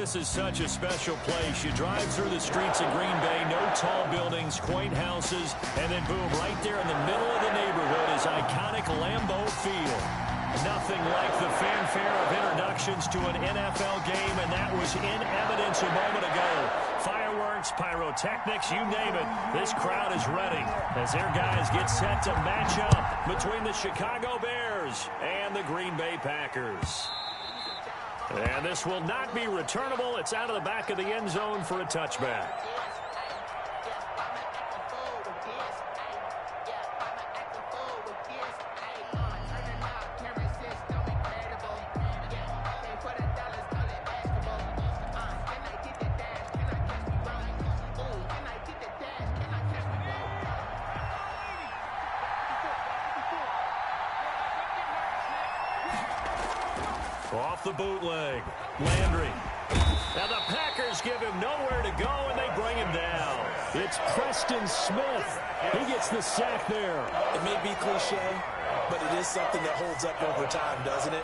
this is such a special place. You drive through the streets of Green Bay, no tall buildings, quaint houses, and then boom, right there in the middle of the neighborhood is iconic Lambeau Field. Nothing like the fanfare of introductions to an NFL game, and that was in evidence a moment ago. Fireworks, pyrotechnics, you name it. This crowd is ready as their guys get set to match up between the Chicago Bears and the Green Bay Packers. And this will not be returnable. It's out of the back of the end zone for a touchback. Off the bootleg, Landry. Now the Packers give him nowhere to go, and they bring him down. It's Preston Smith. He gets the sack there. It may be cliche, but it is something that holds up over time, doesn't it?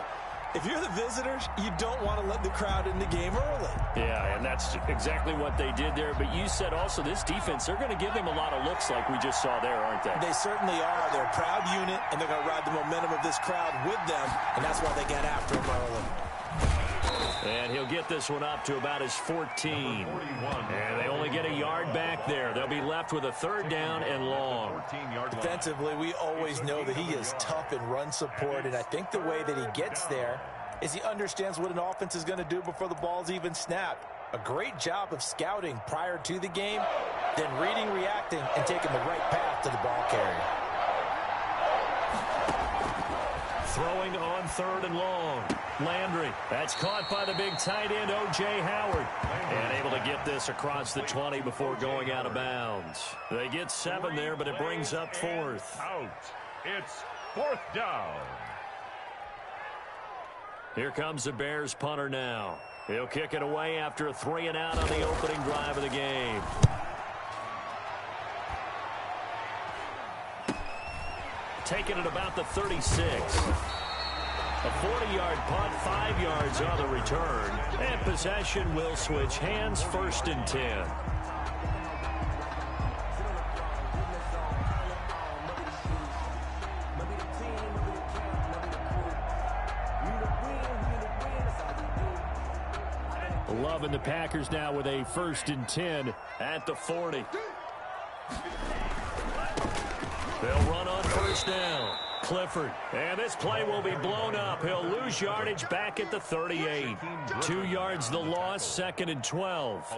If you're the visitors, you don't want to let the crowd in the game early. Yeah, and that's exactly what they did there. But you said also this defense, they're going to give them a lot of looks like we just saw there, aren't they? They certainly are. They're a proud unit, and they're going to ride the momentum of this crowd with them, and that's why they get after them early. And he'll get this one up to about his 14. And they only get a yard back there. They'll be left with a third down and long. Defensively, we always know that he is tough in run support, and I think the way that he gets there is he understands what an offense is going to do before the ball's even snapped. A great job of scouting prior to the game, then reading, reacting, and taking the right path to the ball carrier. Throwing on third and long. Landry. That's caught by the big tight end, O.J. Howard. And able to get this across the 20 before going out of bounds. They get 7 there, but it brings up fourth. Out. It's fourth down. Here comes the Bears punter now. He'll kick it away after a 3-and-out on the opening drive of the game. Taking it about the 36. A 40-yard punt, 5 yards on the return. And possession will switch hands, 1st and 10. Love and the Packers now with a 1st and 10 at the 40. They'll run on 1st down. Clifford. And this play will be blown up. He'll lose yardage back at the 38. 2 yards the loss, 2nd and 12.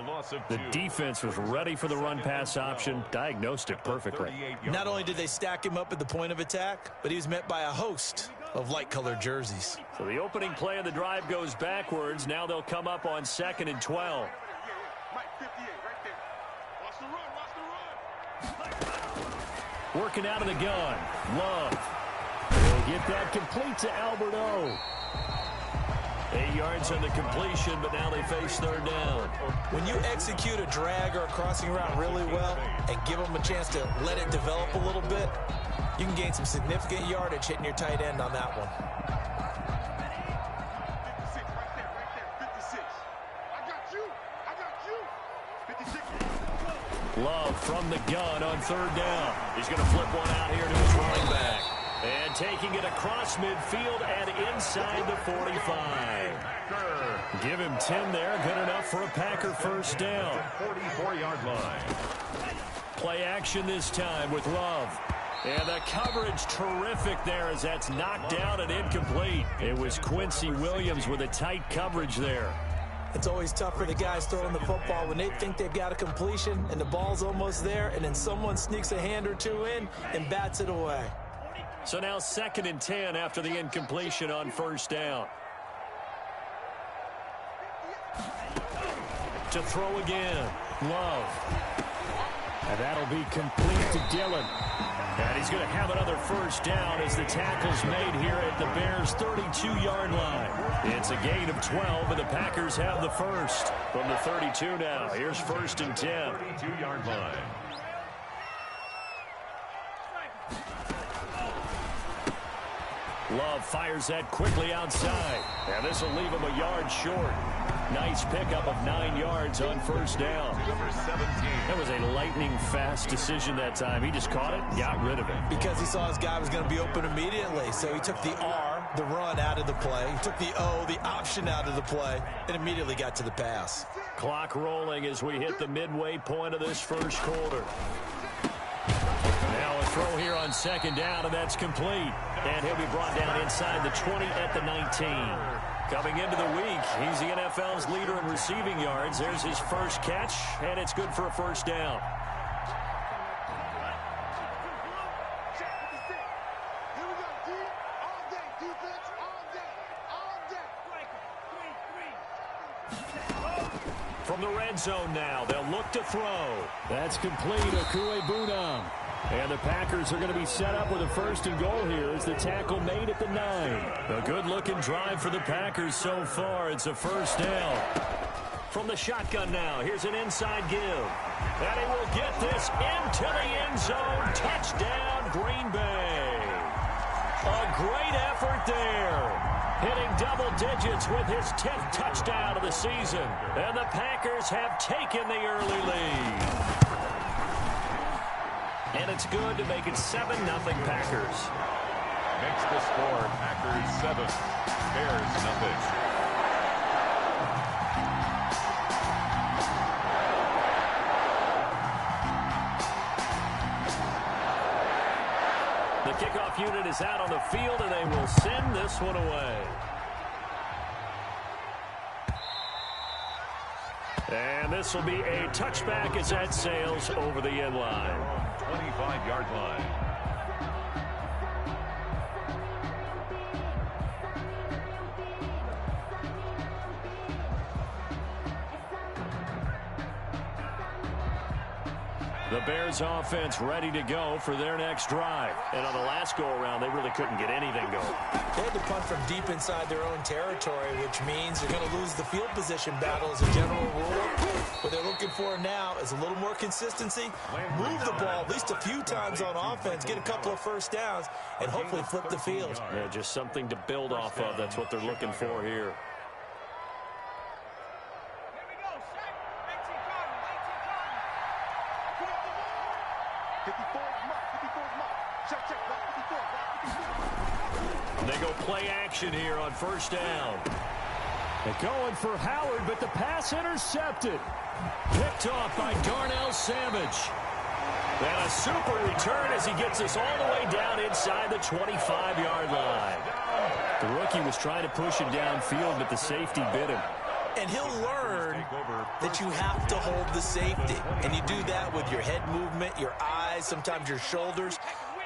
The defense was ready for the run-pass option, diagnosed it perfectly. Not only did they stack him up at the point of attack, but he was met by a host of light-colored jerseys. So the opening play of the drive goes backwards. Now they'll come up on 2nd and 12. Working out of the gun. Love. Will get that complete to Albert O. 8 yards on the completion, but now they face 3rd down. When you execute a drag or a crossing route really well and give them a chance to let it develop a little bit, you can gain some significant yardage hitting your tight end on that one. Love from the gun on 3rd down. He's going to flip one out here to his running back. And taking it across midfield and inside the 45. Give him 10 there. Good enough for a Packer 1st down. 44-yard line. Play action this time with Love. And the coverage terrific there as that's knocked down and incomplete. It was Quincy Williams with a tight coverage there. It's always tough for the guys throwing the football when they think they've got a completion and the ball's almost there, and then someone sneaks a hand or two in and bats it away. So now 2nd and 10 after the incompletion on 1st down. To throw again. Love. And that'll be complete to Dillon. And he's going to have another 1st down as the tackle's made here at the Bears' 32-yard line. It's a gain of 12, and the Packers have the 1st. From the 32 now, here's 1st and 10. 32-yard line. Love fires that quickly outside. And this will leave him a yard short. Nice pickup of 9 yards on first down. Number 17. That was a lightning-fast decision that time. He just caught it, got rid of it. Because he saw his guy was going to be open immediately. So he took the R, the run, out of the play. He took the O, the option, out of the play, and immediately got to the pass. Clock rolling as we hit the midway point of this first quarter. Now a throw here on second down, and that's complete. And he'll be brought down inside the 20 at the 19. Coming into the week, he's the NFL's leader in receiving yards. There's his first catch, and it's good for a first down. From the red zone now, they'll look to throw. That's complete, Okuegbunam. And the Packers are going to be set up with a first and goal here as the tackle made at the 9. A good-looking drive for the Packers so far. It's a first down. From the shotgun now, here's an inside give. And he will get this into the end zone. Touchdown, Green Bay. A great effort there. Hitting double digits with his 10th touchdown of the season. And the Packers have taken the early lead. And it's good to make it 7-0 Packers. Makes the score Packers 7, Bears 0. The kickoff unit is out on the field, and they will send this one away. And this will be a touchback as that sails over the end line. 25-yard line. The Bears offense ready to go for their next drive. And on the last go-around, they really couldn't get anything going. They had to punt from deep inside their own territory, which means they're going to lose the field position battle as a general rule. What they're looking for now is a little more consistency, move the ball at least a few times on offense, get a couple of first downs, and hopefully flip the field. Yeah, just something to build off of. That's what they're looking for here. They go play action here on first down. They're going for Howard, but the pass intercepted. Picked off by Darnell Savage. And a super return as he gets us all the way down inside the 25-yard line. The rookie was trying to push him downfield, but the safety bit him. And he'll learn that you have to hold the safety. And you do that with your head movement, your eyes, sometimes your shoulders.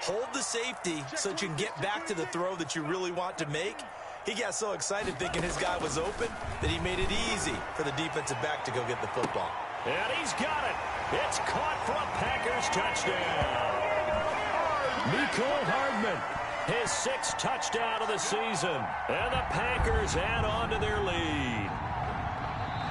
Hold the safety so that you can get back to the throw that you really want to make. He got so excited thinking his guy was open that he made it easy for the defensive back to go get the football. And he's got it. It's caught for a Packers touchdown. Mecole Hardman, his 6th touchdown of the season. And the Packers add on to their lead.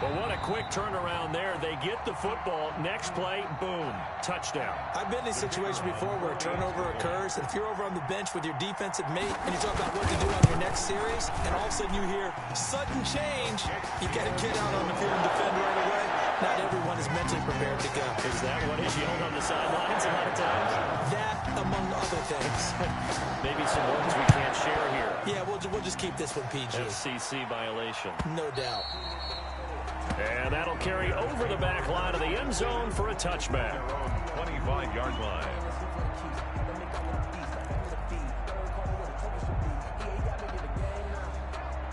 But what a quick turnaround there. They get the football. Next play, boom, touchdown. I've been in a situation before where a turnover occurs, and if you're over on the bench with your defensive mate and you talk about what to do on your next series, and all of a sudden you hear sudden change, you got to get out on the field and defend right away. Not everyone is mentally prepared to go. Is that what is yelled on the sidelines a lot of times? That, among other things. Maybe some words we can't share here. Yeah, we'll just keep this one PG. FCC violation. No doubt. And that'll carry over the back line of the end zone for a touchback. 25-yard line.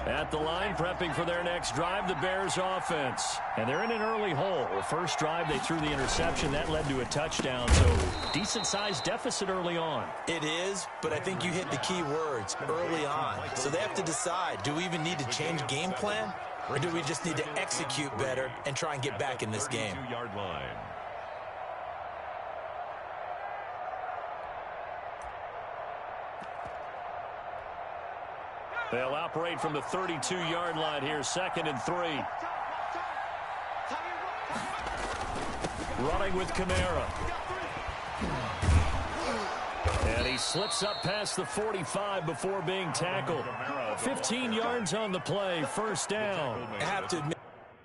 At the line, prepping for their next drive, the Bears offense. And they're in an early hole. The first drive, they threw the interception. That led to a touchdown, so decent-sized deficit early on. It is, but I think you hit the key words, early on. So they have to decide, do we even need to change game plan? Or do we just need to execute better and try and get back in this game? 32-yard line. They'll operate from the 32-yard line here, 2nd and 3. Running with Kamara. And he slips up past the 45 before being tackled. 15 yards on the play, first down. I have to admit, I think the defense is a little bit better than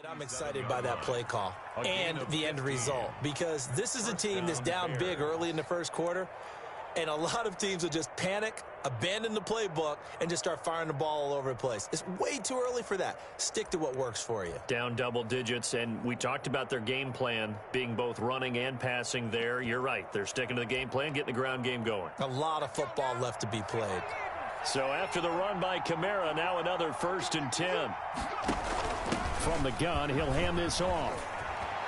I'm excited by that play call and the end result, because this is a team that's down big early in the first quarter, and a lot of teams will just panic, abandon the playbook, and just start firing the ball all over the place. It's way too early for that. Stick to what works for you. Down double digits, and we talked about their game plan being both running and passing there. You're right. They're sticking to the game plan, getting the ground game going. A lot of football left to be played. So after the run by Kamara, now another 1st and 10. From the gun, he'll hand this off.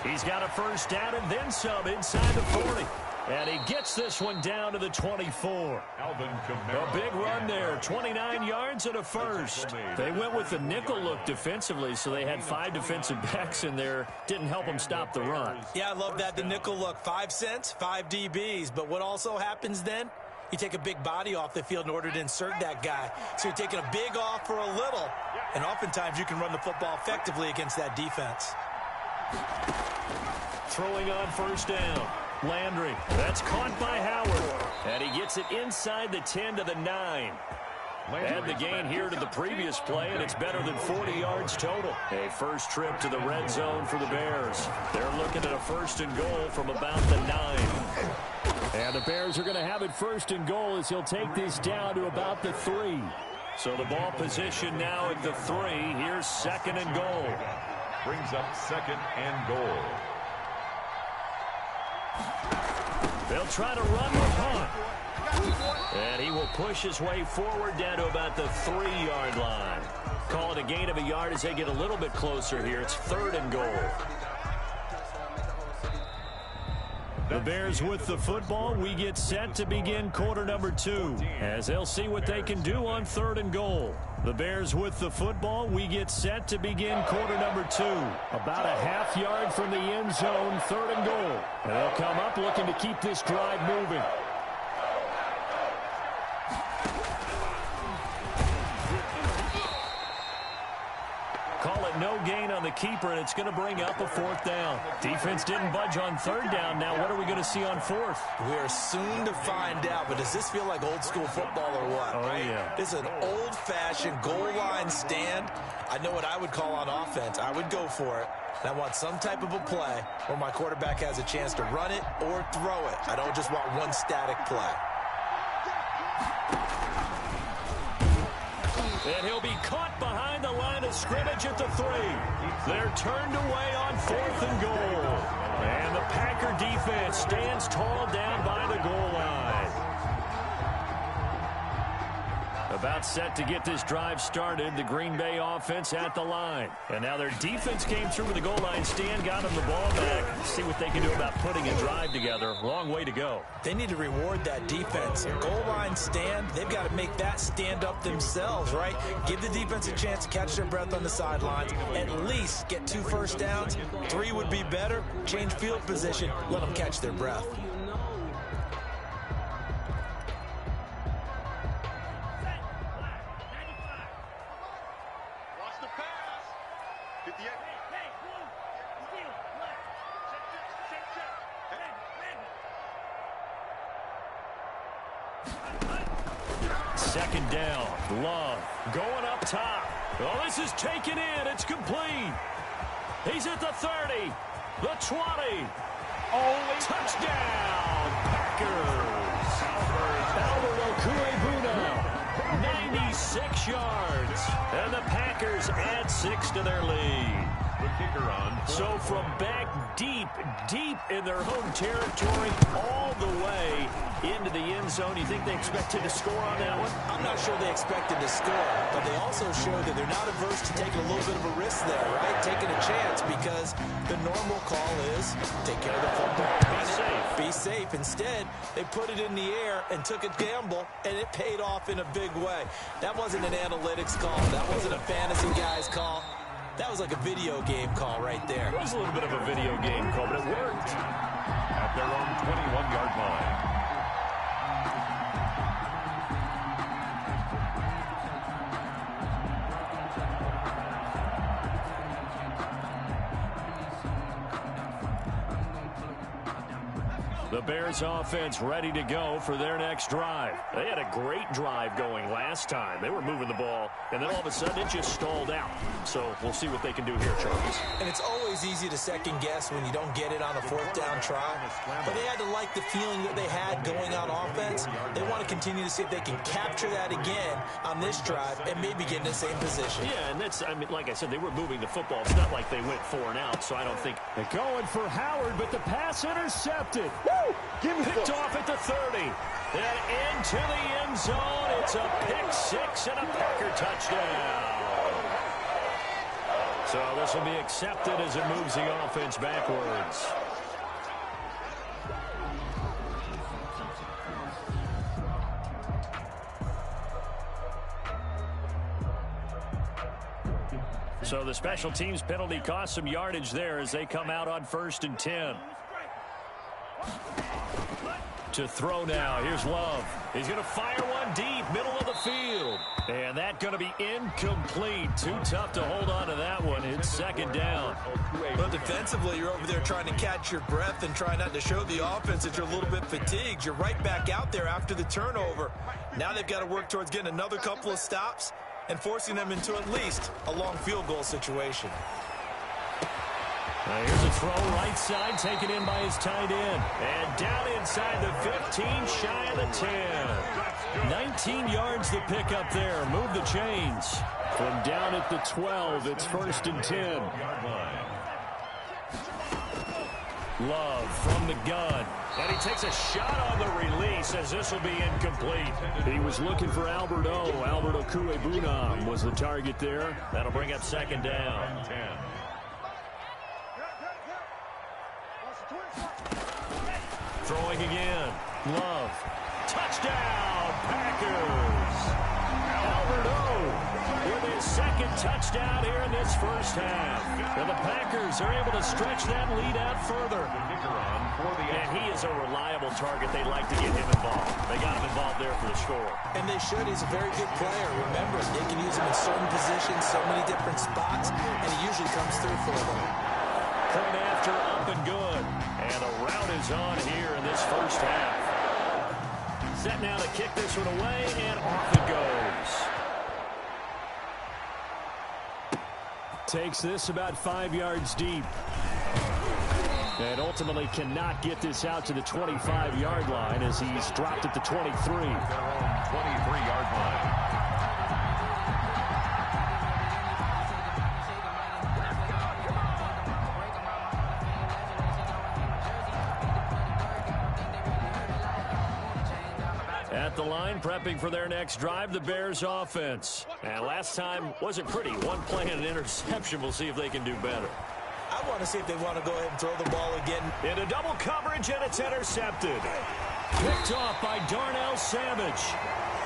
He's got a first down and then some inside the 40. And he gets this one down to the 24. Alvin Kamara. A big run there, 29 yards and a first. They went with the nickel look defensively, so they had 5 defensive backs in there. Didn't help them stop the run. Yeah, I love that, the nickel look. 5 cents, 5 DBs. But what also happens then? You take a big body off the field in order to insert that guy. So you're taking a big off for a little. And oftentimes you can run the football effectively against that defense. Throwing on first down. Landry, that's caught by Howard. And he gets it inside the 10 to the 9. Add the gain here to the previous play, and it's better than 40 yards total. A first trip to the red zone for the Bears. They're looking at a 1st and goal from about the 9. And the Bears are going to have it 1st and goal as he'll take this down to about the 3. So the ball position now at the 3. Here's 2nd and goal. Brings up 2nd and goal. They'll try to run the punt. And he will push his way forward down to about the 3-yard line. Call it a gain of a yard as they get a little bit closer here. It's 3rd and goal. The Bears with the football. We get set to begin quarter number 2 as they'll see what they can do on 3rd and goal. The Bears with the football. We get set to begin quarter number 2. About a half yard from the end zone, 3rd and goal. And they'll come up looking to keep this drive moving. Call it no gain on the keeper, and it's going to bring up a 4th down. Defense didn't budge on 3rd down. Now what are we going to see on 4th? We're soon to find out, but does this feel like old school football or what? Oh, yeah. This is an old-fashioned goal line stand. I know what I would call on offense. I would go for it. And I want some type of a play where my quarterback has a chance to run it or throw it. I don't just want one static play. And he'll be caught behind the line of scrimmage at the 3. They're turned away on 4th and goal. And the Packer defense stands tall down by the goal line. About set to get this drive started. The Green Bay offense at the line. And now their defense came through with the goal line stand, got them the ball back. See what they can do about putting a drive together. Long way to go. They need to reward that defense. Goal line stand, they've got to make that stand up themselves, right? Give the defense a chance to catch their breath on the sidelines. At least get 2 first downs. 3 would be better. Change field position. Let them catch their breath. Second down. Love going up top. Oh, this is taken in. It's complete. He's at the 30. The 20. Touchdown, Packers. Albert Okwuegbunam, 96 yards. And the Packers add 6 to their lead. The kicker on. So from back deep in their home territory all the way into the end zone, you think they expected to score on that one? I'm not sure they expected to score, but they also show that they're not averse to taking a little bit of a risk there, right? Taking a chance, because the normal call is take care of the football. Be safe. Instead, they put it in the air and took a gamble, and it paid off in a big way. That wasn't an analytics call. That wasn't a fantasy guy's call. That was like a video game call right there. It was a little bit of a video game call, but it worked. At their own 21-yard line. The Bears offense ready to go for their next drive. They had a great drive going last time. They were moving the ball, and then all of a sudden it just stalled out. So we'll see what they can do here, Charles. And it's always easy to second guess when you don't get it on a fourth down try. But they had to like the feeling that they had going on offense. They want to continue to see if they can capture that again on this drive and maybe get in the same position. Yeah, and that's, I mean, like I said, they were moving the football. It's not like they went 4 and out, so I don't think. They're going for Howard, but the pass intercepted. Woo! Picked off at the 30. And into the end zone. It's a pick 6 and a Packer touchdown. So this will be accepted as it moves the offense backwards. So the special teams penalty cost some yardage there as they come out on 1st and 10. To throw now. Here's Love. He's going to fire one deep, middle of the field. And that's going to be incomplete. Too tough to hold on to that one. It's 2nd down. But defensively, you're over there trying to catch your breath and try not to show the offense that you're a little bit fatigued. You're right back out there after the turnover. Now they've got to work towards getting another couple of stops and forcing them into at least a long field goal situation. Here's a throw right side, taken in by his tight end. And down inside the 15, shy of the 10. 19 yards to pick up there. Move the chains. From down at the 12, it's 1st and 10. Love from the gun. And he takes a shot on the release as this will be incomplete. He was looking for Albert O. Albert Okwuegbunam was the target there. That'll bring up 2nd down. Throwing again. Love. Touchdown, Packers. Albert O with his 2nd touchdown here in this first half. And the Packers are able to stretch that lead out further. And he is a reliable target. They like to get him involved. They got him involved there for the score. And they should. He's a very good player. Remember, they can use him in certain positions, so many different spots, and he usually comes through for them. Point after, up and good. And the route is on here in this first half. Set now to kick this one away, and off it goes. Takes this about 5 yards deep. And ultimately cannot get this out to the 25-yard line as he's dropped at the 23. Their own 23-yard line. At the line, prepping for their next drive, the Bears offense. And last time wasn't pretty. One play and an interception. We'll see if they can do better. I want to see if they want to go ahead and throw the ball again. Into double coverage, and it's intercepted. Picked off by Darnell Savage.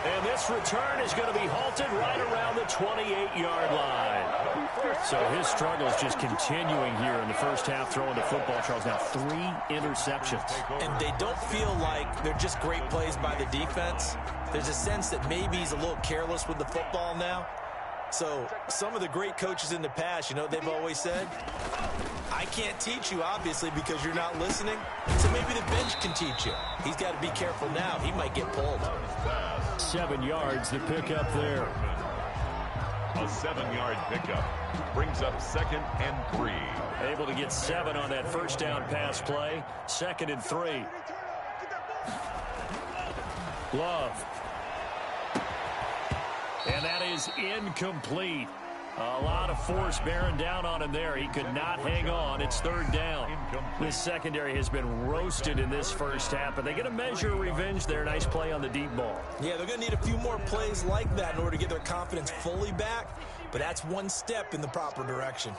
And this return is going to be halted right around the 28-yard line. So his struggle is just continuing here in the first half, throwing the football. Charles, now 3 interceptions. And they don't feel like they're just great plays by the defense. There's a sense that maybe he's a little careless with the football now. So some of the great coaches in the past, you know, they've always said, I can't teach you, obviously, because you're not listening. So maybe the bench can teach you. He's got to be careful now. He might get pulled. 7 yards to pick up there. A 7-yard pickup brings up 2nd and 3. Able to get 7 on that first down pass play. 2nd and 3. Love. And that is incomplete. A lot of force bearing down on him there. He could not hang on. It's 3rd down. This secondary has been roasted in this first half, but they get a measure of revenge there. Nice play on the deep ball. Yeah, they're going to need a few more plays like that in order to get their confidence fully back, but that's one step in the proper direction.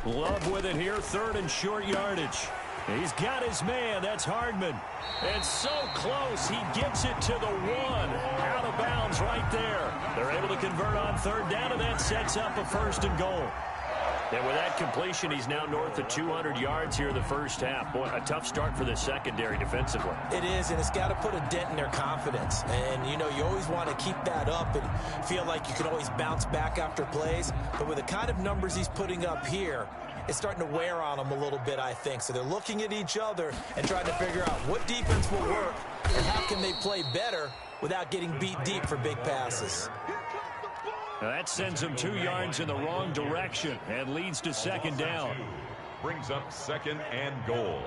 Love with it here, 3rd and short yardage. He's got his man. That's Hardman. And so close, he gets it to the 1. Out of bounds right there. They're able to convert on 3rd down, and that sets up a 1st and goal. And with that completion, he's now north of 200 yards here in the first half. Boy, a tough start for the secondary defensively. It is, and it's got to put a dent in their confidence. And, you know, you always want to keep that up and feel like you can always bounce back after plays. But with the kind of numbers he's putting up here, it's starting to wear on them a little bit, I think. So they're looking at each other and trying to figure out what defense will work and how can they play better without getting beat deep for big passes. Now that sends him 2 yards in the wrong direction and leads to second down. Brings up second and goal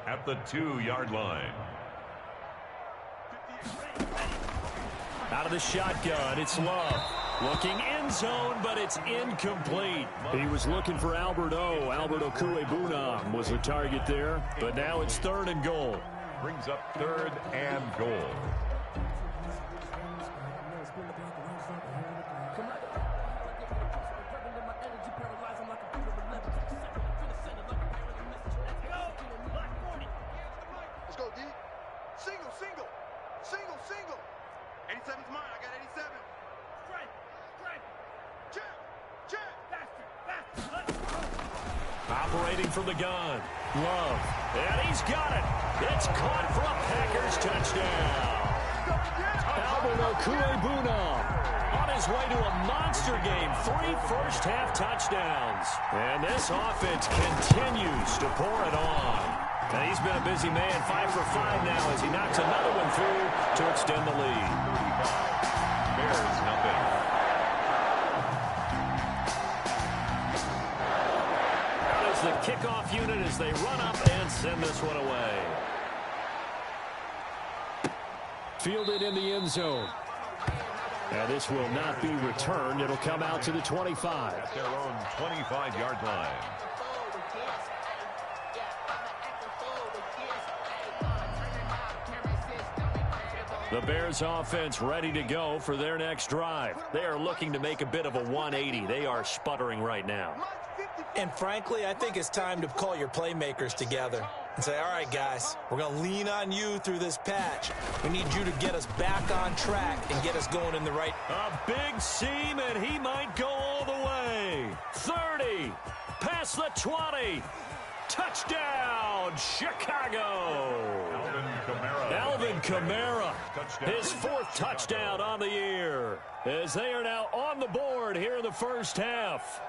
at the 2-yard line. Out of the shotgun, it's Love. Looking end zone, but it's incomplete. He was looking for Albert O. Albert Okuebunam was the target there, but now it's 3rd and goal. Brings up 3rd and goal. Single. 87's mine. I got 87. Operating from the gun. Love. And he's got it. It's caught for a Packers touchdown. Albert Okuebunam on his way to a monster game. 3 first-half touchdowns. And this offense continues to pour it on. And he's been a busy man, 5 for 5 now as he knocks another one through to extend the lead. Bears nothing. That is the kickoff unit as they run up and send this one away. Fielded in the end zone. And this will not be returned. It'll come out to the 25. At their own 25-yard line. The Bears offense ready to go for their next drive. They are looking to make a bit of a 180. They are sputtering right now. And frankly, I think it's time to call your playmakers together and say, all right, guys, we're going to lean on you through this patch. We need you to get us back on track and get us going in the right. A big seam, and he might go all the way. 30, past the 20. Touchdown, Chicago. Alvin Kamara, his 4th touchdown on the year, as they are now on the board here in the first half.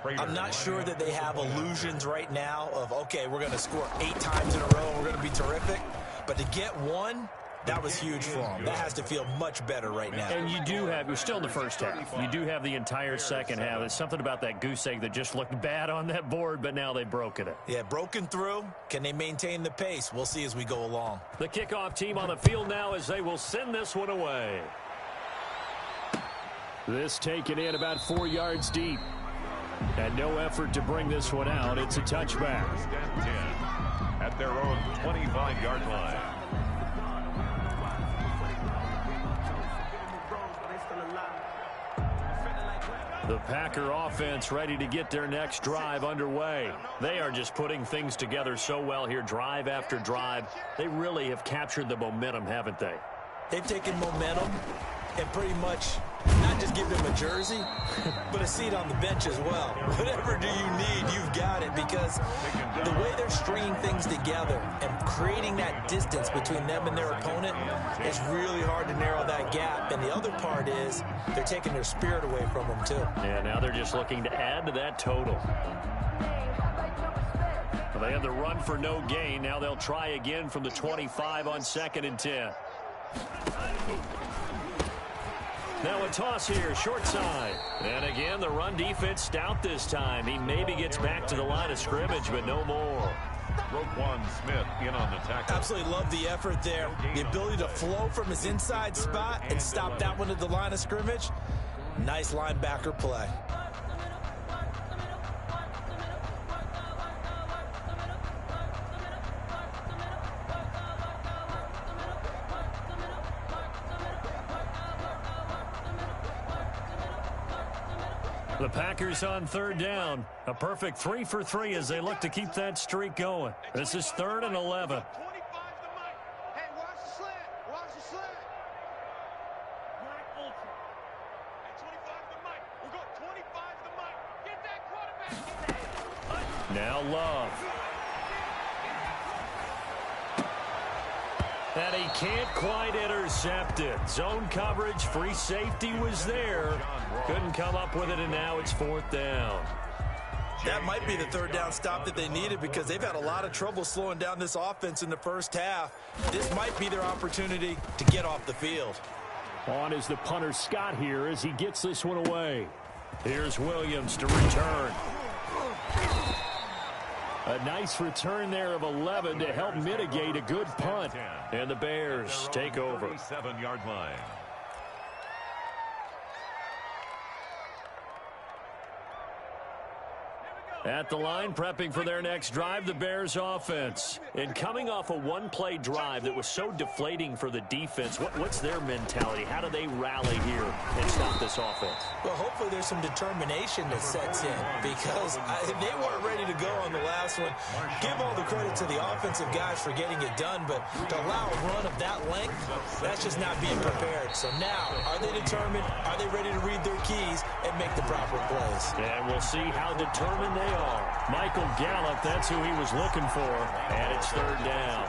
I'm not sure that they have illusions right now of, okay, we're going to score 8 times in a row, we're going to be terrific. But to get one, that was huge for them. That has to feel much better right now. And you're still in the first half. You do have the entire second half. There's something about that goose egg that just looked bad on that board, but now they've broken it. Yeah, broken through. Can they maintain the pace? We'll see as we go along. The kickoff team on the field now as they will send this one away. This taken in about 4 yards deep. And no effort to bring this one out. It's a touchback. 10 at their own 25-yard line. The Packer offense ready to get their next drive underway. They are just putting things together so well here, drive after drive. They really have captured the momentum, haven't they? They've taken momentum and pretty much not just give them a jersey, but a seat on the bench as well. Whatever do you need, you've got it, because the way they're stringing things together and creating that distance between them and their opponent, it's really hard to narrow that gap. And the other part is they're taking their spirit away from them, too. Yeah, now they're just looking to add to that total. Well, they had the run for no gain. Now they'll try again from the 25 on 2nd and 10. Now a toss here, short side. And again, the run defense stout this time. He maybe gets back to the line of scrimmage, but no more. Roquan Smith in on the tackle. Absolutely love the effort there. The ability to flow from his inside spot and stop that one at the line of scrimmage. Nice linebacker play. The Packers on 3rd down. A perfect 3 for 3 as they look to keep that streak going. This is 3rd and 11. Hey, watch the slant. Watch the slant. Black Ultra. Hey, 25 the mic. We'll go 25 the mic. Get that quarterback. Now Love. And he can't quite intercept it. Zone coverage, free safety was there. Couldn't come up with it, and now it's 4th down. That might be the 3rd down stop that they needed because they've had a lot of trouble slowing down this offense in the first half. This might be their opportunity to get off the field. On is the punter Scott here as he gets this one away. Here's Williams to return. A nice return there of 11 to help mitigate a good punt. And the Bears take over. 7-yard line. At the line, prepping for their next drive, the Bears offense. And coming off a one-play drive that was so deflating for the defense, what's their mentality? How do they rally here and stop this offense? Well, hopefully there's some determination that sets in because they weren't ready to go on the last one. Give all the credit to the offensive guys for getting it done, but to allow a run of that length, that's just not being prepared. So now, are they determined? Are they ready to read their keys and make the proper plays? And we'll see how determined they are. Michael Gallup, that's who he was looking for, and it's 3rd down.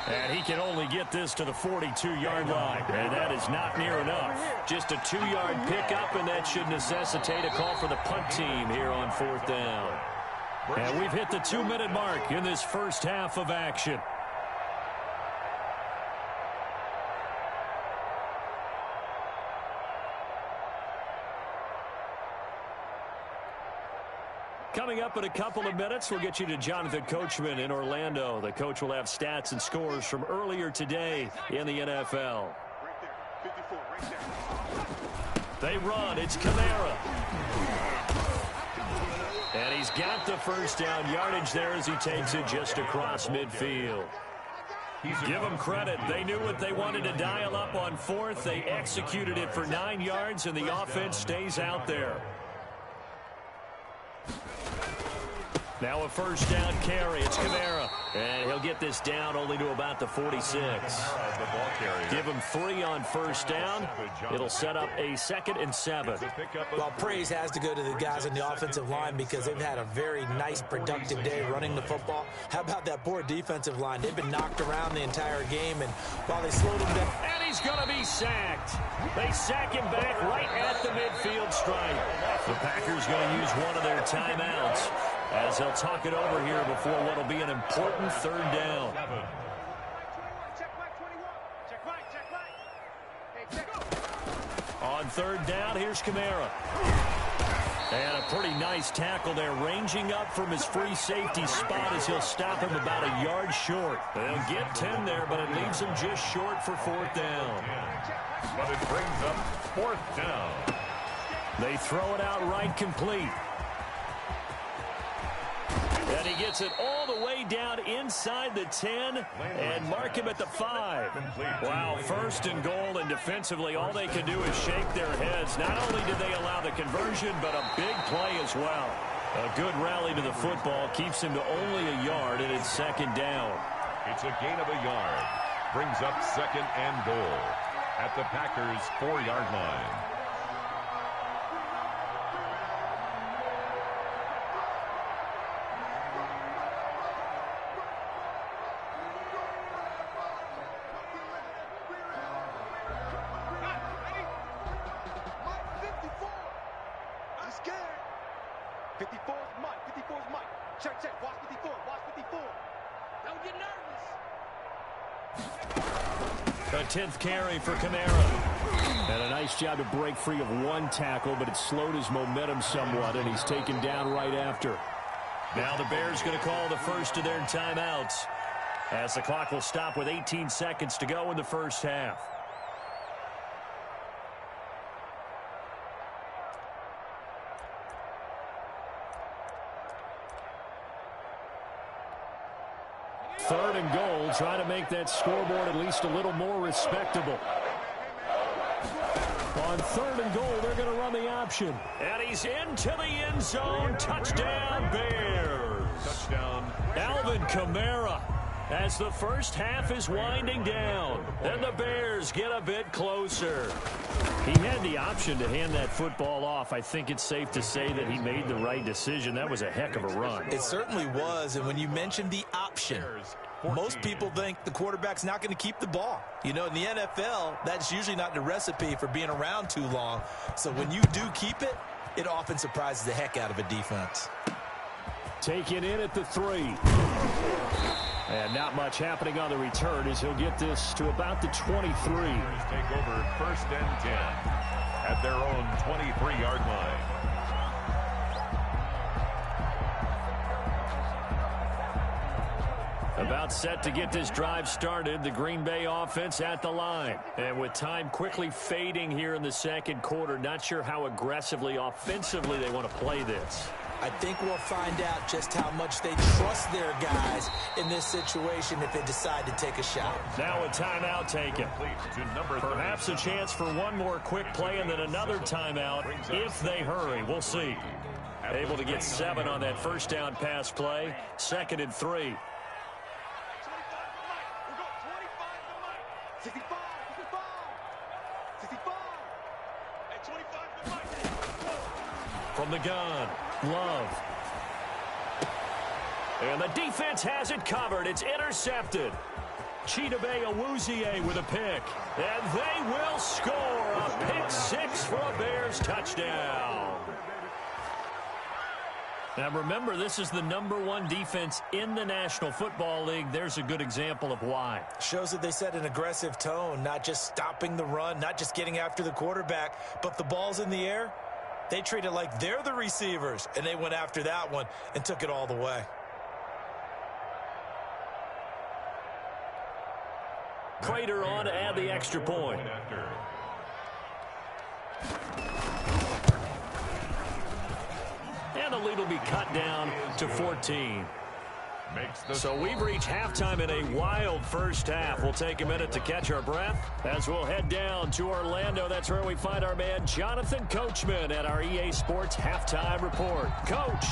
And he can only get this to the 42-yard line, and that is not near enough. Just a 2-yard pickup, and that should necessitate a call for the punt team here on 4th down. And we've hit the 2-minute mark in this first half of action. Coming up in a couple of minutes, we'll get you to Jonathan Coachman in Orlando. The coach will have stats and scores from earlier today in the NFL. They run. It's Kamara. And he's got the first down yardage there as he takes it just across midfield. Give them credit. They knew what they wanted to dial up on 4th. They executed it for 9 yards, and the offense stays out there. Now a first down carry. It's Kamara. And he'll get this down only to about the 46. Give him 3 on first down. It'll set up a 2nd and 7. Well, praise has to go to the guys on the offensive line because they've had a very nice, productive day running the football. How about that poor defensive line? They've been knocked around the entire game, and while they slowed him down. And he's going to be sacked. They sack him back right at the midfield stripe. The Packers going to use one of their timeouts as they'll talk it over here before what will be an important 3rd down. On 3rd down, here's Kamara. And a pretty nice tackle there, ranging up from his free safety spot as he'll stop him about a yard short. They'll get 10 there, but it leaves him just short for 4th down. But it brings up 4th down. They throw it out right complete. And he gets it all the way down inside the 10 and mark him at the 5. Wow, 1st and goal, and defensively all they can do is shake their heads. Not only did they allow the conversion, but a big play as well. A good rally to the football keeps him to only a yard, and it's 2nd down. It's a gain of a yard. Brings up 2nd and goal at the Packers' 4-yard line. A 10th carry for Kamara. And a nice job to break free of one tackle, but it slowed his momentum somewhat, and he's taken down right after. Now the Bears going to call the first of their timeouts as the clock will stop with 18 seconds to go in the first half. Third and goal, trying to make that scoreboard at least a little more respectable. On 3rd and goal, they're going to run the option. And he's into the end zone. Touchdown, Bears. Touchdown. Alvin Kamara. as the first half is winding down, and the Bears get a bit closer. He had the option to hand that football off. I think it's safe to say that he made the right decision. That was a heck of a run. It certainly was, and when you mentioned the option, most people think the quarterback's not going to keep the ball. You know, in the NFL, that's usually not the recipe for being around too long. So when you do keep it, it often surprises the heck out of a defense. Taken in at the 3. And not much happening on the return as he'll get this to about the 23. Take over 1st and 10 at their own 23-yard line. About set to get this drive started, the Green Bay offense at the line. And with time quickly fading here in the second quarter, not sure how aggressively, offensively they want to play this. I think we'll find out just how much they trust their guys in this situation if they decide to take a shot. Now a timeout taken. Perhaps a chance for one more quick play and then another timeout if they hurry. We'll see. Able to get 7 on that first down pass play. 2nd and 3. 65. From the gun, Love. And the defense has it covered. It's intercepted. Chidobe Awuzie with a pick. And they will score a pick 6 for a Bears touchdown. Now remember, this is the #1 defense in the National Football League. There's a good example of why. Shows that they set an aggressive tone, not just stopping the run, not just getting after the quarterback, but the ball's in the air. They treat it like they're the receivers, and they went after that one and took it all the way. Prater on to add the extra point. And the lead will be cut down to 14. So we've reached halftime in a wild first half. We'll take a minute to catch our breath as we'll head down to Orlando. That's where we find our man Jonathan Coachman at our EA Sports Halftime Report. Coach.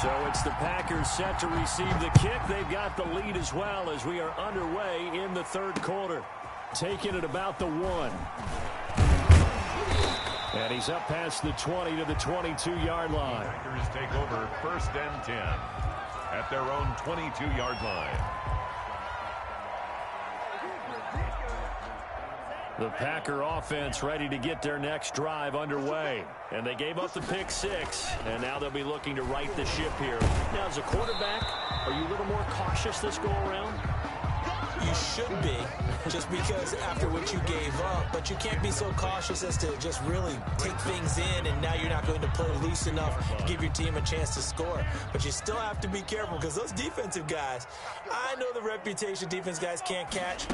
So it's the Packers set to receive the kick. They've got the lead as well as we are underway in the third quarter. Taking it about the 1. And he's up past the 20 to the 22-yard line. Packers take over 1st and 10 at their own 22-yard line. The Packer offense ready to get their next drive underway. And they gave up the pick 6, and now they'll be looking to right the ship here. Now, as a quarterback, are you a little more cautious this go-around? You should be, just because after what you gave up, but you can't be so cautious as to just really take things in, and now you're not going to play loose enough to give your team a chance to score. But you still have to be careful because those defensive guys, I know the reputation defense guys can't catch.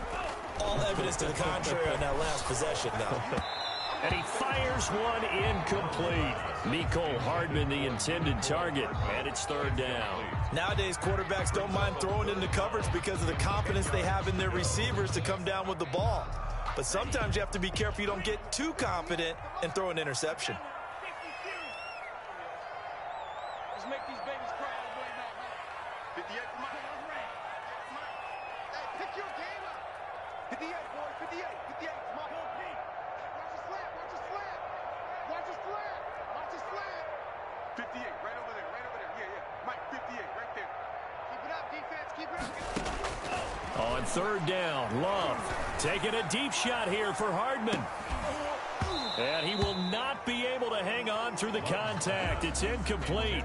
All evidence to the contrary on that last possession, though. And he fires one incomplete. Mecole Hardman, the intended target, and it's 3rd down. Nowadays, quarterbacks don't mind throwing into coverage because of the confidence they have in their receivers to come down with the ball. But sometimes you have to be careful you don't get too confident and throw an interception. Let's make these babies cry all the way back. 58 for Mike. Hey, pick your game up. 58, boy. 58. 58. Come on. Watch the slant. Watch the slant. Watch the slant. Watch the slant. 58. Right over there. Right over there. Yeah, yeah. Mike, 58. Right there. Keep it up, defense. Keep it up. On 3rd down, Love taking a deep shot here for Hardman. And he will not be able to hang on through the contact. It's incomplete.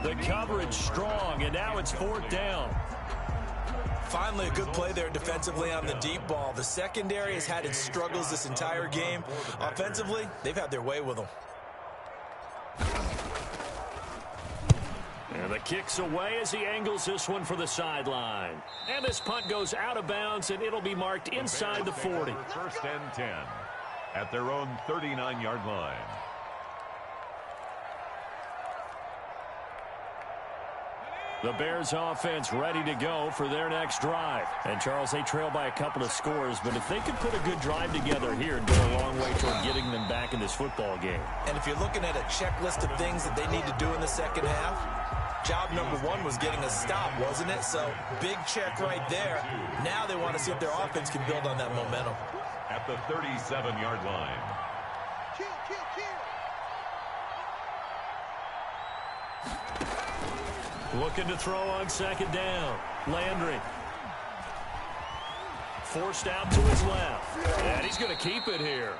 The coverage strong, and now it's 4th down. Finally, a good play there defensively on the deep ball. The secondary has had its struggles this entire game. Offensively, they've had their way with them. And the kick's away as he angles this one for the sideline. And this punt goes out of bounds, and it'll be marked inside the 40. 1st and 10 at their own 39-yard line. The Bears offense ready to go for their next drive. And, Charles, they trail by a couple of scores, but if they could put a good drive together here, it'd go a long way toward getting them back in this football game. And if you're looking at a checklist of things that they need to do in the second half, Job number one was getting a stop, wasn't it? So big check right there. Now they want to see if their offense can build on that momentum. At the 37-yard line. Kill, kill, kill. Looking to throw on second down. Landry. Forced out to his left. And he's going to keep it here.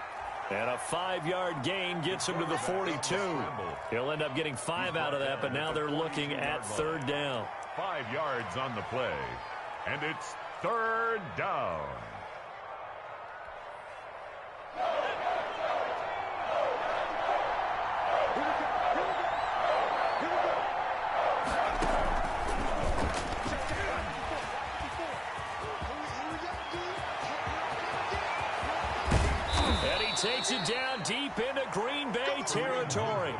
And a 5-yard gain gets him to the 42. He'll end up getting 5 out of that, but now they're looking at third down. 5 yards on the play. And it's third down. Takes it down deep into Green Bay territory.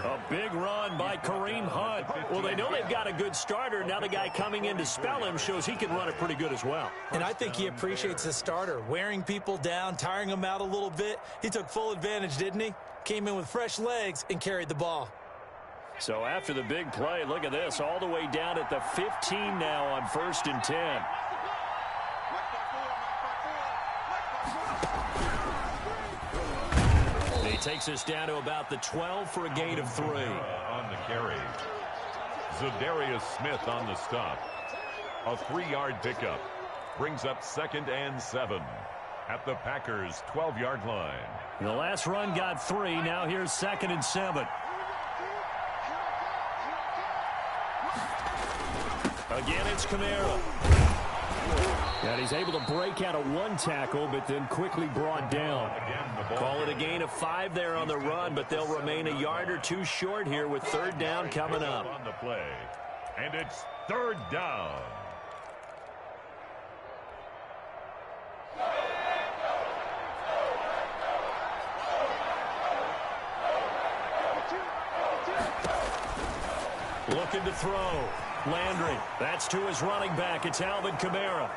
A big run by Kareem Hunt. Well, they know they've got a good starter. Now the guy coming in to spell him shows he can run it pretty good as well. And I think he appreciates the starter, wearing people down, tiring them out a little bit. He took full advantage, didn't he? Came in with fresh legs and carried the ball. So after the big play, look at this, all the way down at the 15 now on 1st and 10. Takes us down to about the 12 for a gain of 3. On the carry. Zadarius Smith on the stop. A 3-yard pickup. Brings up 2nd and 7 at the Packers' 12-yard line. The last run got 3. Now here's 2nd and 7. Again, it's Kamara. And he's able to break out of 1 tackle, but then quickly brought down. Call it a gain of 5 there on the run, but they'll remain a yard or 2 short here with third down coming up. On the play, and it's third down. Looking to throw. Landry. That's to his running back. It's Alvin Kamara.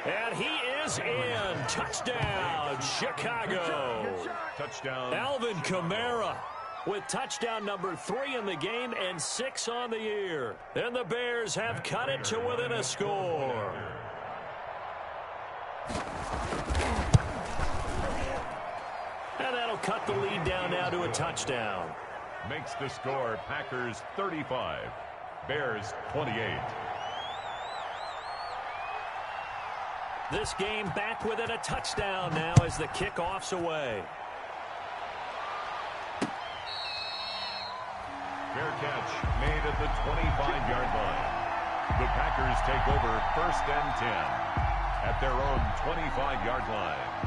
And he is in. Touchdown, Chicago. Touchdown. Alvin Kamara with touchdown number 3 in the game and 6 on the year. And the Bears have cut it to within a score. And that'll cut the lead down now to a touchdown. Makes the score Packers 35, Bears 28. This game back within a touchdown now as the kickoff's away. Fair catch made at the 25-yard line. The Packers take over 1st and 10 at their own 25-yard line.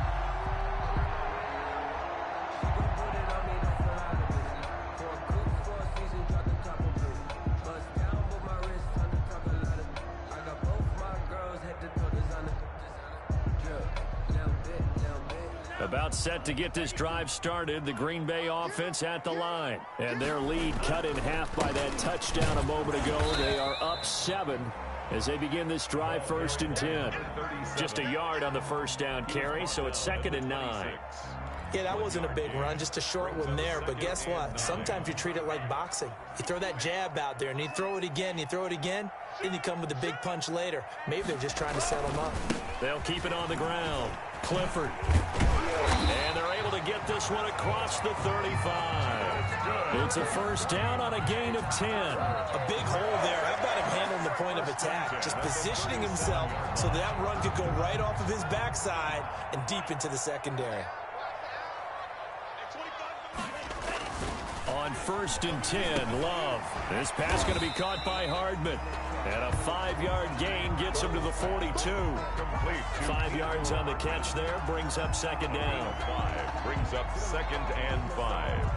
About set to get this drive started. The Green Bay offense at the line. And their lead cut in half by that touchdown a moment ago. They are up 7 as they begin this drive 1st and 10. Just a yard on the first down carry, so it's 2nd and 9. Yeah, that wasn't a big run, just a short one there. But guess what? Sometimes you treat it like boxing. You throw that jab out there, and you throw it again, you throw it again, and you come with a big punch later. Maybe they're just trying to set them up. They'll keep it on the ground. Clifford. And they're able to get this one across the 35. It's a first down on a gain of 10. A big hole there. How about him handling the point of attack? Just positioning himself so that run could go right off of his backside and deep into the secondary. On 1st and 10, Love. This pass going to be caught by Hardman. And a 5-yard gain gets him to the 42. Complete. 5 yards on the catch there, brings up 2nd down. 5 brings up 2nd and 5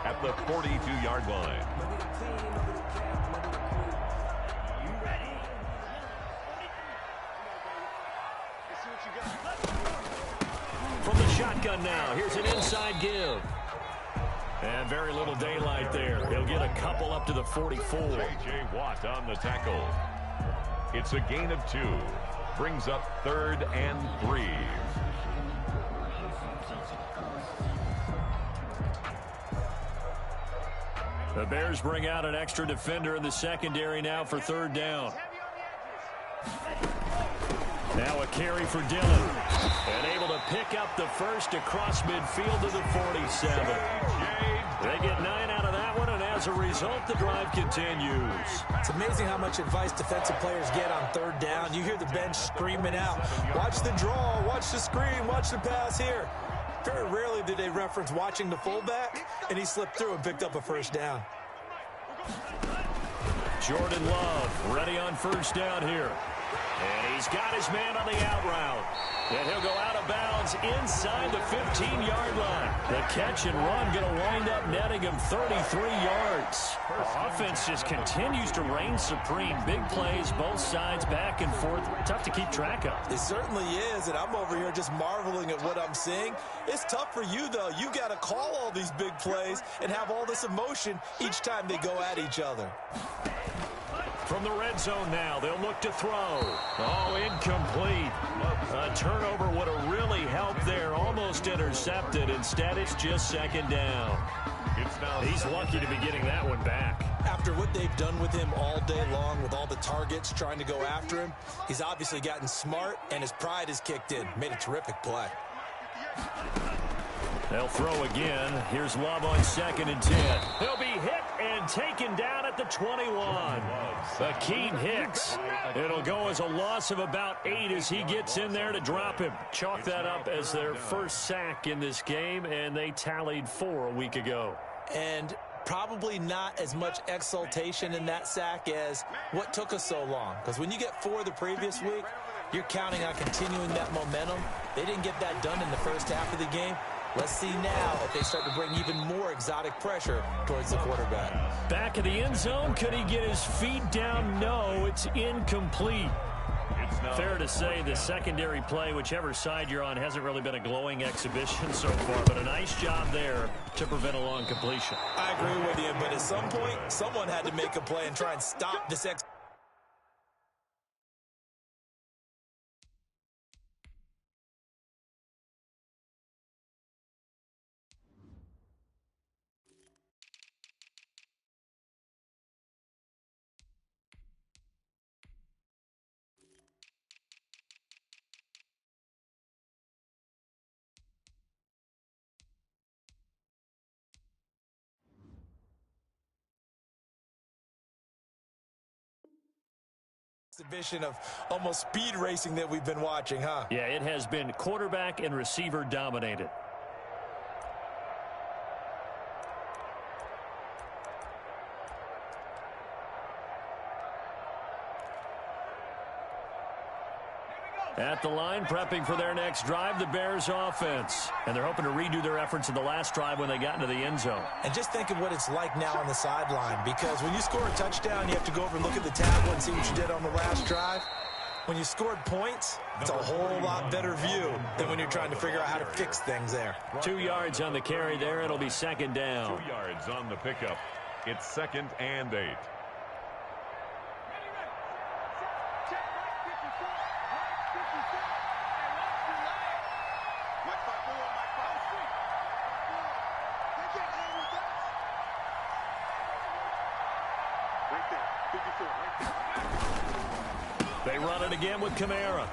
at the 42-yard line. From the shotgun now, here's an inside give. And very little daylight there. He'll get a couple up to the 44. J.J. Watt on the tackle. It's a gain of 2. Brings up 3rd and 3. The Bears bring out an extra defender in the secondary now for third down. Now a carry for Dillon. And able to pick up the first across midfield to the 47. They get 9 out of that one, and as a result, the drive continues. It's amazing how much advice defensive players get on third down. You hear the bench screaming out, watch the draw, watch the screen, watch the pass here. Very rarely do they reference watching the fullback, and he slipped through and picked up a first down. Jordan Love ready on first down here. And he's got his man on the out route. And he'll go out of bounds inside the 15-yard line. The catch and run going to wind up netting him 33 yards. The offense just continues to reign supreme. Big plays, both sides, back and forth. Tough to keep track of. It certainly is, and I'm over here just marveling at what I'm seeing. It's tough for you, though. You got to call all these big plays and have all this emotion each time they go at each other. From the red zone now, they'll look to throw. Oh, incomplete. A turnover would have really helped there. Almost intercepted. Instead, it's just second down. He's lucky to be getting that one back. After what they've done with him all day long, with all the targets trying to go after him, he's obviously gotten smart, and his pride has kicked in. Made a terrific play. They'll throw again. Here's Love on 2nd and 10. He'll be hit and taken down at the 21. Akeem Hicks. It'll go as a loss of about 8 as he gets in there to drop him. Chalk that up as their first sack in this game, and they tallied 4 a week ago. And probably not as much exultation in that sack as what took us so long. Because when you get 4 the previous week, you're counting on continuing that momentum. They didn't get that done in the first half of the game. Let's see now if they start to bring even more exotic pressure towards the quarterback. Back of the end zone, could he get his feet down? No, it's incomplete. Fair to say the secondary play, whichever side you're on, hasn't really been a glowing exhibition so far, but a nice job there to prevent a long completion. I agree with you, but at some point, someone had to make a play and try and stop this exhibition of almost speed racing that we've been watching, huh? Yeah, it has been quarterback and receiver dominated. At the line, prepping for their next drive, the Bears offense. And they're hoping to redo their efforts in the last drive when they got into the end zone. And just think of what it's like now on the sideline, because when you score a touchdown, you have to go over and look at the tablet and see what you did on the last drive. When you scored points, it's a whole lot better view than when you're trying to figure out how to fix things there. 2 yards on the carry there. It'll be second down. 2 yards on the pickup. It's 2nd and 8. They run it again with Kamara.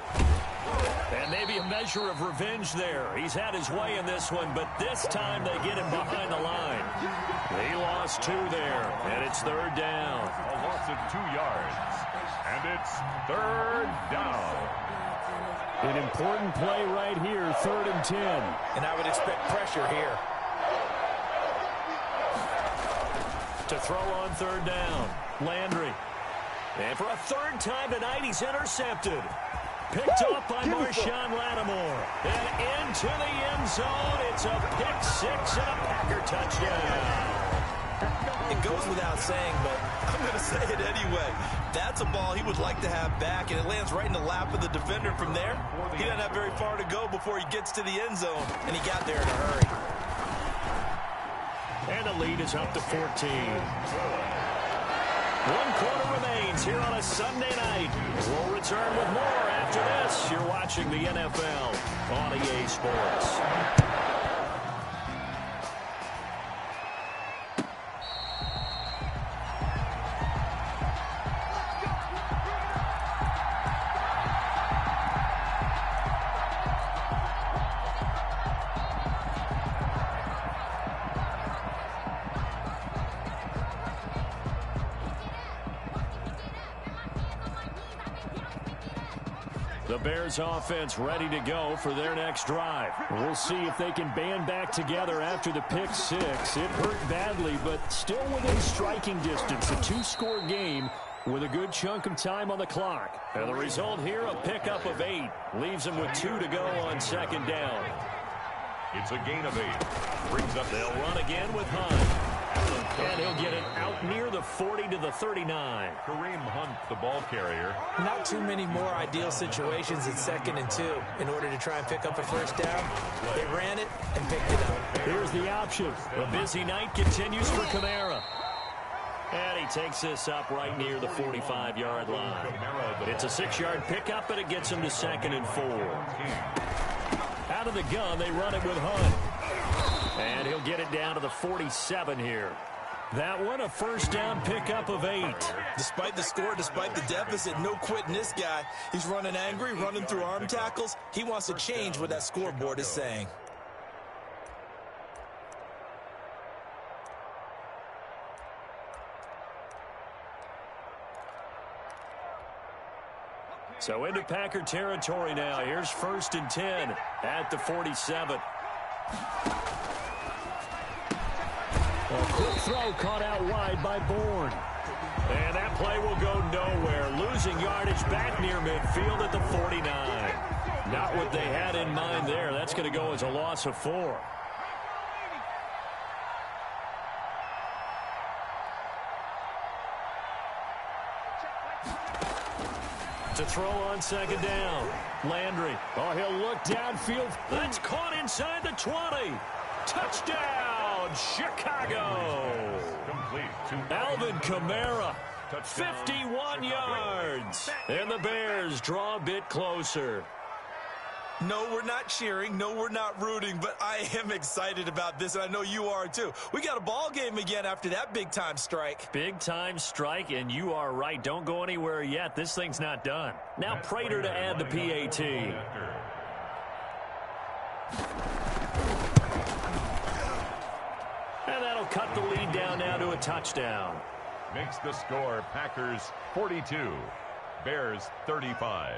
And maybe a measure of revenge there. He's had his way in this one, but this time they get him behind the line. He lost 2 there, and it's third down. A loss of 2 yards, and it's third down. An important play right here, 3rd and 10. And I would expect pressure here. To throw on third down, Landry. And for a 3rd time tonight, he's intercepted. Picked up by Marshawn Lattimore. And into the end zone. It's a pick 6 and a Packer touchdown. It goes without saying, but I'm going to say it anyway. That's a ball he would like to have back, and it lands right in the lap of the defender from there. He doesn't have very far to go before he gets to the end zone, and he got there in a hurry. And the lead is up to 14. 1 quarter remains here on a Sunday night. We'll return with more after this. You're watching the NFL on EA Sports. The Bears offense ready to go for their next drive. We'll see if they can band back together after the pick six. It hurt badly, but still within striking distance. A two-score game with a good chunk of time on the clock. And the result here, a pickup of 8. Leaves them with 2 to go on second down. It's a gain of 8. Brings up. They'll run again with Hunt. And he'll get it out near the 40 to the 39. Kareem Hunt, the ball carrier. Not too many more ideal situations at 2nd and 2 in order to try and pick up a first down. They ran it and picked it up. Here's the option. A busy night continues for Kamara. And he takes this up right near the 45-yard line. It's a 6-yard pickup, but it gets him to 2nd and 4. Out of the gun, they run it with Hunt. And he'll get it down to the 47 here. That one, a first down pickup of 8. Despite the score, despite the deficit, no quitting this guy. He's running angry, running through arm tackles. He wants to change what that scoreboard is saying. So into Packer territory now. Here's 1st and 10 at the 47. A quick throw caught out wide by Bourne. And that play will go nowhere. Losing yardage back near midfield at the 49. Not what they had in mind there. That's going to go as a loss of 4. To throw on second down. Landry. Oh, he'll look downfield. That's caught inside the 20. Touchdown, Chicago. Complete to Alvin Kamara. 51 yards. And the Bears draw a bit closer. No, we're not cheering. No, we're not rooting, but I am excited about this, and I know you are too. We got a ball game again after that big-time strike. Big-time strike, and you are right. Don't go anywhere yet. This thing's not done. Now Prater to add the PAT. And that'll cut the lead down now to a touchdown. Makes the score Packers 42, Bears 35.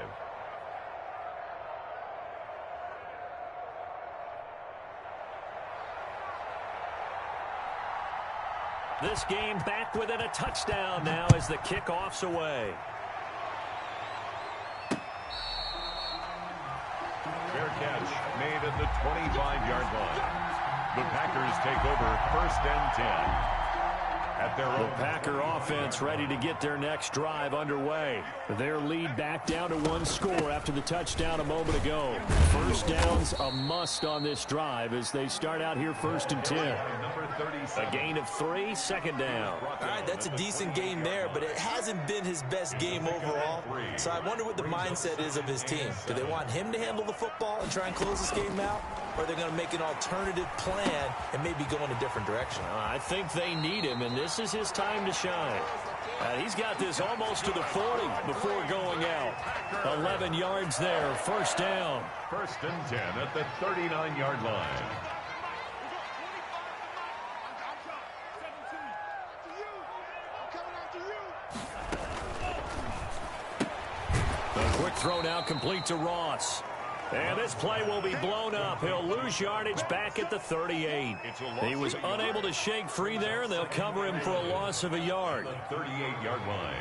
This game back within a touchdown now as the kickoff's away. Fair catch made at the 25-yard line. The Packers take over 1st and 10. At their own. The Packer offense ready to get their next drive underway. Their lead back down to 1 score after the touchdown a moment ago. First down's a must on this drive as they start out here 1st and 10. A gain of 3, second down. All right, that's a decent game there, but it hasn't been his best game overall. So I wonder what the mindset is of his team. Do they want him to handle the football and try and close this game out? Or are they going to make an alternative plan and maybe go in a different direction? I think they need him, and this is his time to shine. He's got this almost to the 40 before going out. 11 yards there, first down. 1st and 10 at the 39-yard line. A quick throw now complete to Ross. And this play will be blown up. He'll lose yardage back at the 38. He was unable to shake free there, and they'll cover him for a loss of a yard. 38-yard line.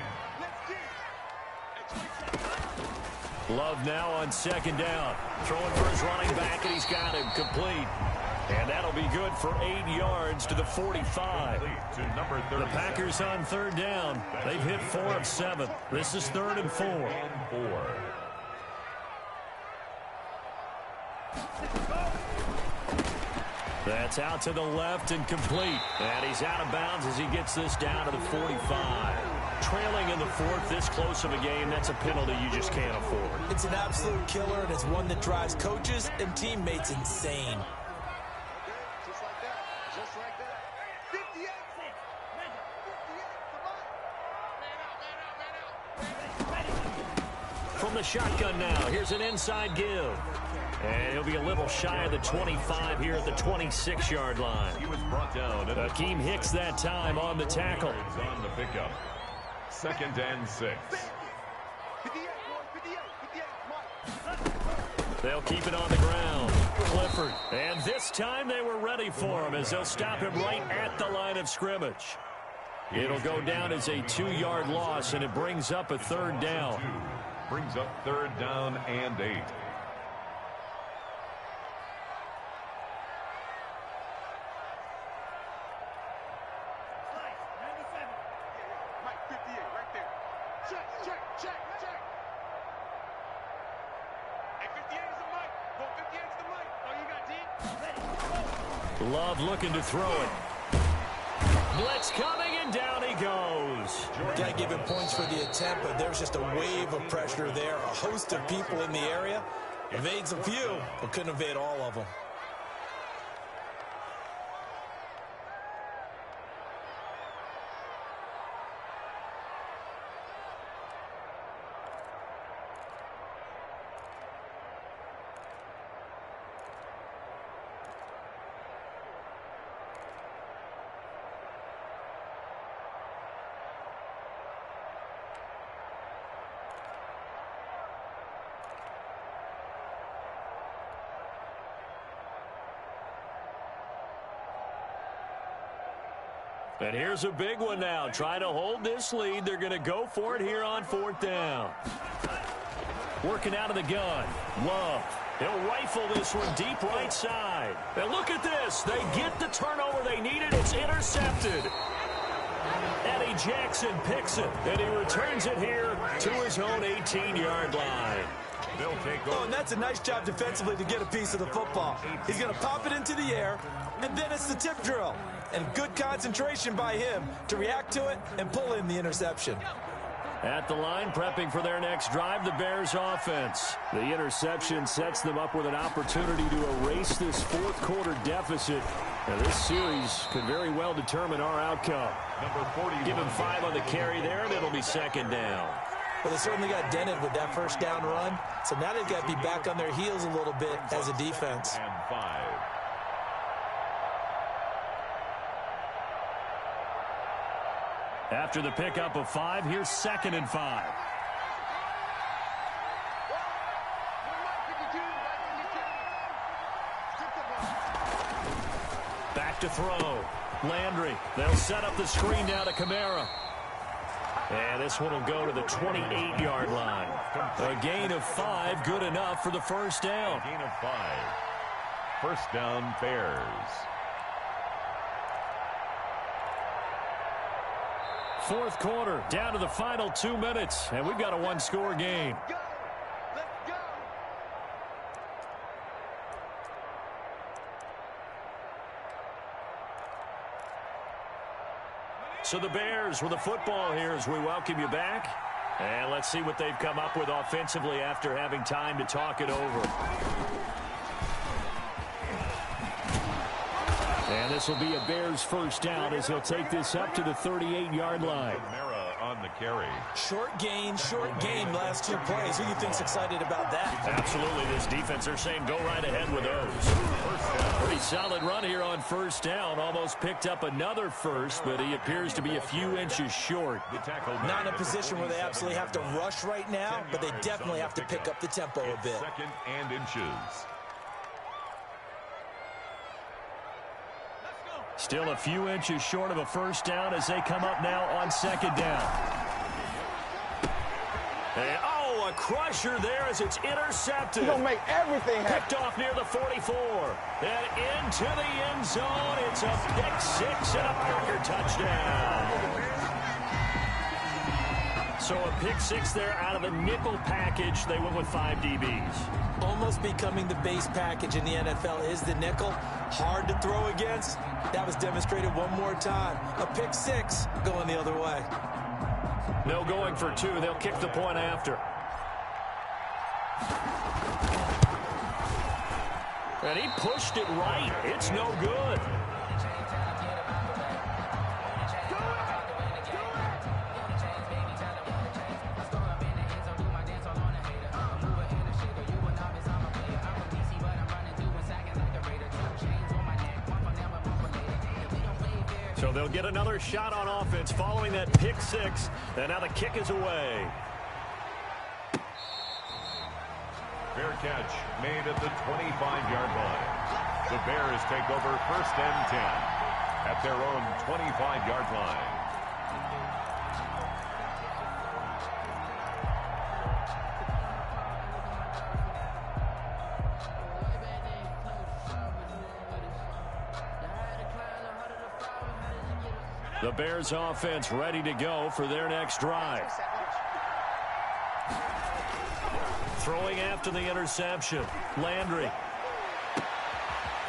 Love now on second down. Throwing for his running back, and he's got him complete. And that'll be good for 8 yards to the 45. To number 37. The Packers on third down. They've hit 4 of 7. This is 3rd and 4. That's out to the left and complete. And he's out of bounds as he gets this down to the 45. Trailing in the 4th, this close of a game, that's a penalty you just can't afford. It's an absolute killer, and it's one that drives coaches and teammates insane. Just like that. Just like that. 58. 58. Come on. From the shotgun now, here's an inside give. And he'll be a little shy of the 25 here at the 26-yard line. He was brought down. Akeem Hicks that time on the tackle. On the pickup. 2nd and 6. 58, boy. 58. 58. Mike. They'll keep it on the ground. Clifford. And this time they were ready for him as they'll stop him right at the line of scrimmage. It'll go down as a 2-yard loss, and it brings up a third down. Brings up third down and 8. Mike, 58, right there. Check. Hey, 58 is the mic. Go 58 is the mic. Oh, you got deep? Ready, go. Love looking to throw it. Blitz coming, and down he goes. Got to give him points for the attempt, but there's just a wave of pressure there. A host of people in the area. Evades a few, but couldn't evade all of them. And here's a big one now. Trying to hold this lead. They're going to go for it here on 4th down. Working out of the gun. Love. He'll rifle this one deep right side. And look at this. They get the turnover they needed. It's intercepted. Eddie Jackson picks it. And he returns it here to his own 18-yard line. They'll take over. Oh, and that's a nice job defensively to get a piece of the football. He's going to pop it into the air, and then it's the tip drill. And good concentration by him to react to it and pull in the interception. At the line, prepping for their next drive, the Bears offense. The interception sets them up with an opportunity to erase this fourth-quarter deficit. Now, this series could very well determine our outcome. Number 40. Give him 5 on the carry there, and it'll be 2nd down. Well, they certainly got dented with that first down run. So now they've got to be back on their heels a little bit as a defense. And 5. After the pickup of 5, here's 2nd and 5. Back to throw. Landry. They'll set up the screen now to Kamara. And this one will go to the 28-yard line. A gain of 5, good enough for the first down. Gain of 5. First down, Bears. Fourth quarter, down to the final 2 minutes, and we've got a one-score game. Go. Let's go. So the Bears with the football here as we welcome you back. And let's see what they've come up with offensively after having time to talk it over. And this will be a Bears first down as he'll take this up to the 38-yard line. Kamara on the carry. Short gain, last 2 plays. Who do you think's excited about that? Absolutely. This defense, they're saying go right ahead with those. Pretty solid run here on first down. Almost picked up another first, but he appears to be a few inches short. The tackle. Not in a position where they absolutely have to rush right now, but they definitely have to pick up the tempo a bit. 2nd and inches. Still a few inches short of a first down as they come up now on 2nd down. And, a crusher there as it's intercepted. You're going to make everything happen. Picked off near the 44. And into the end zone. It's a pick 6 and a Parker touchdown. So a pick 6 there out of the nickel package. They went with 5 DBs. Almost becoming the base package in the NFL is the nickel. Hard to throw against. That was demonstrated one more time. A pick 6 going the other way. No going for 2. They'll kick the point after. And he pushed it right. It's no good. So they'll get another shot on offense following that pick 6. And now the kick is away. Fair catch made at the 25-yard line. The Bears take over 1st and 10 at their own 25-yard line. The Bears offense ready to go for their next drive. Throwing after the interception, Landry.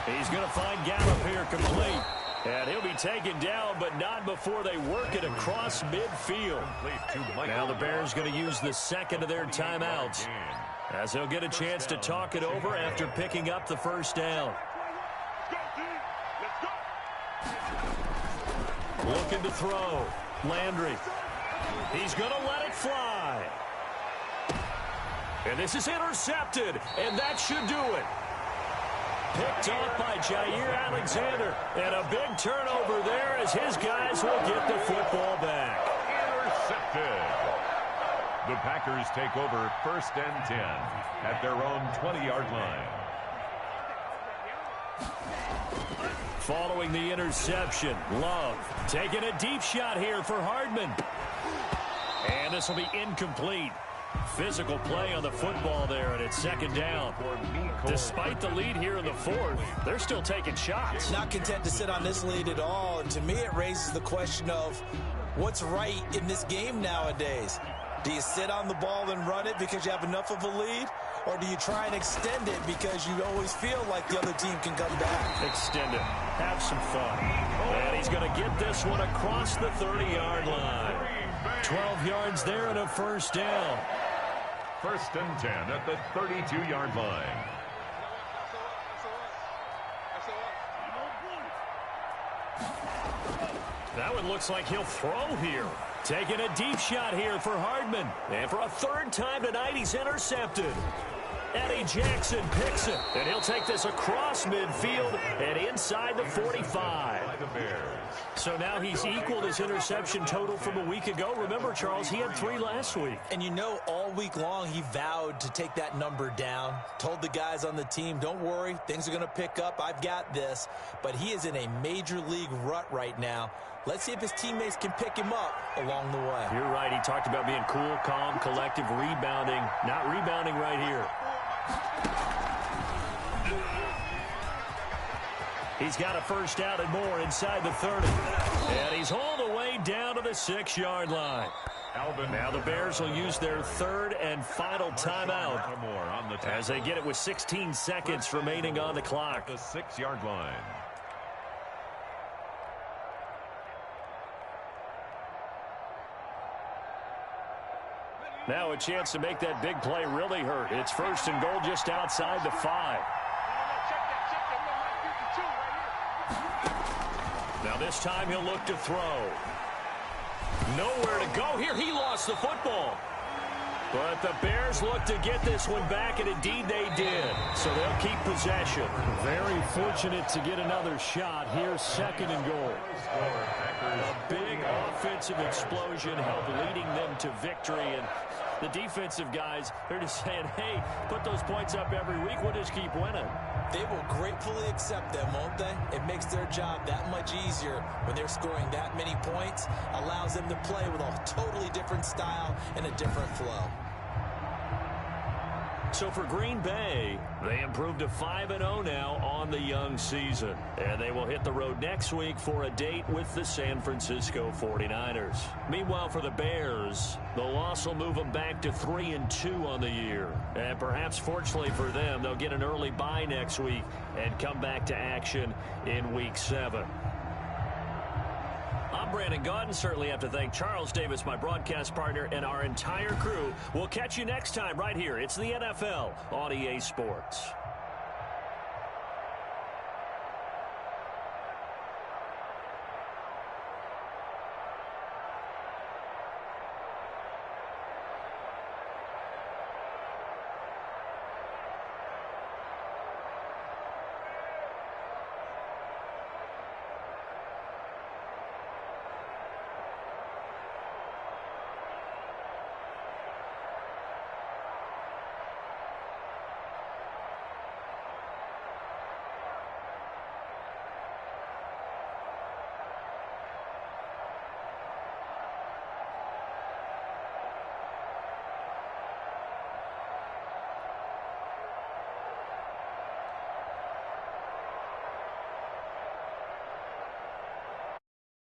He's going to find Gallup here complete. And he'll be taken down, but not before they work it across midfield. Now the Bears going to use the second of their timeouts, as they'll get a chance to talk it over after picking up the first down. Looking to throw. Landry. He's going to let it fly. And this is intercepted, and that should do it. Picked off by Jair Alexander, and a big turnover there as his guys will get the football back. Intercepted. The Packers take over 1st and 10 at their own 20-yard line. Following the interception, Love taking a deep shot here for Hardman. And this will be incomplete. Physical play on the football there, and it's 2nd down. Despite the lead here in the 4th, they're still taking shots. Not content to sit on this lead at all, and to me it raises the question of what's right in this game nowadays. Do you sit on the ball and run it because you have enough of a lead? Or do you try and extend it because you always feel like the other team can come back? Extend it. Have some fun. And he's going to get this one across the 30-yard line. 12 yards there and a first down. 1st and 10 at the 32-yard line. That one looks like he'll throw here. Taking a deep shot here for Hardman. And for a 3rd time tonight, he's intercepted. Eddie Jackson picks it. And he'll take this across midfield and inside the 45. So now he's equaled his interception total from a week ago. Remember, Charles, he had 3 last week. And you know, all week long he vowed to take that number down. Told the guys on the team, don't worry, things are going to pick up. I've got this. But he is in a major league rut right now. Let's see if his teammates can pick him up along the way. You're right. He talked about being cool, calm, collective, rebounding. Not rebounding right here. He's got a first down and more inside the 30. And he's all the way down to the 6-yard line. Now the Bears will use their 3rd and final timeout as they get it with 16 seconds remaining on the clock. The 6-yard line. Now a chance to make that big play really hurt. It's 1st and goal just outside the 5. Now this time he'll look to throw. Nowhere to go here. He lost the football. But the Bears look to get this one back, and indeed they did. So they'll keep possession. Very fortunate to get another shot. Here's 2nd and goal. A big offensive explosion helped leading them to victory. And the defensive guys, they're just saying, hey, put those points up every week. We'll just keep winning. They will gratefully accept them, won't they? It makes their job that much easier when they're scoring that many points. Allows them to play with a totally different style and a different flow. So for Green Bay, they improved to 5-0 now on the young season. And they will hit the road next week for a date with the San Francisco 49ers. Meanwhile, for the Bears, the loss will move them back to 3-2 on the year. And perhaps fortunately for them, they'll get an early bye next week and come back to action in Week 7. I'm Brandon Gaudin. Certainly have to thank Charles Davis, my broadcast partner, and our entire crew. We'll catch you next time right here. It's the NFL on EA Sports.